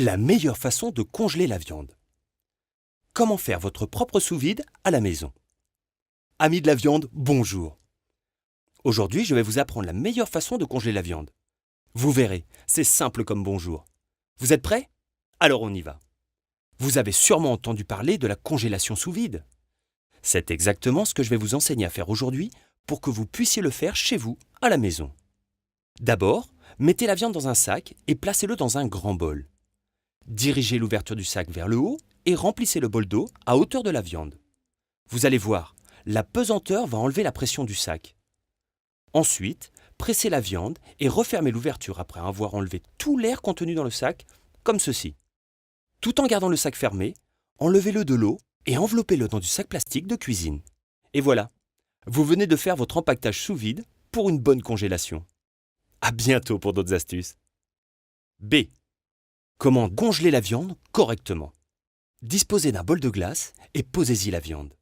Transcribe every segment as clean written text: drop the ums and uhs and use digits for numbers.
La meilleure façon de congeler la viande. Comment faire votre propre sous-vide à la maison? Amis de la viande, bonjour. Aujourd'hui, je vais vous apprendre la meilleure façon de congeler la viande. Vous verrez, c'est simple comme bonjour. Vous êtes prêts? Alors on y va. Vous avez sûrement entendu parler de la congélation sous vide. C'est exactement ce que je vais vous enseigner à faire aujourd'hui pour que vous puissiez le faire chez vous, à la maison. D'abord, mettez la viande dans un sac et placez-le dans un grand bol. Dirigez l'ouverture du sac vers le haut et remplissez le bol d'eau à hauteur de la viande. Vous allez voir, la pesanteur va enlever la pression du sac. Ensuite, pressez la viande et refermez l'ouverture après avoir enlevé tout l'air contenu dans le sac, comme ceci. Tout en gardant le sac fermé, enlevez-le de l'eau et enveloppez-le dans du sac plastique de cuisine. Et voilà, vous venez de faire votre empaquetage sous vide pour une bonne congélation. À bientôt pour d'autres astuces. B. Comment congeler la viande correctement? Disposez d'un bol de glace et posez-y la viande.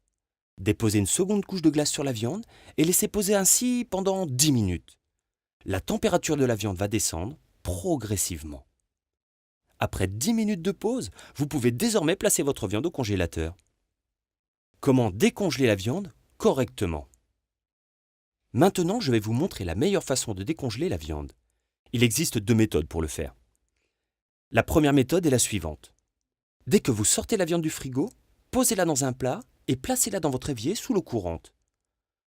Déposez une seconde couche de glace sur la viande et laissez poser ainsi pendant 10 minutes. La température de la viande va descendre progressivement. Après 10 minutes de pause, vous pouvez désormais placer votre viande au congélateur. Comment décongeler la viande correctement? Maintenant, je vais vous montrer la meilleure façon de décongeler la viande. Il existe 2 méthodes pour le faire. La première méthode est la suivante. Dès que vous sortez la viande du frigo, posez-la dans un plat et placez-la dans votre évier sous l'eau courante.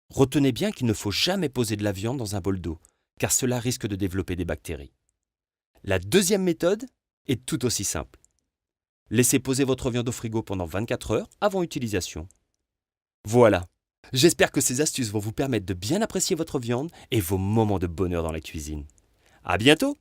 Retenez bien qu'il ne faut jamais poser de la viande dans un bol d'eau, car cela risque de développer des bactéries. La deuxième méthode est tout aussi simple. Laissez poser votre viande au frigo pendant 24 heures avant utilisation. Voilà, j'espère que ces astuces vont vous permettre de bien apprécier votre viande et vos moments de bonheur dans la cuisine. À bientôt!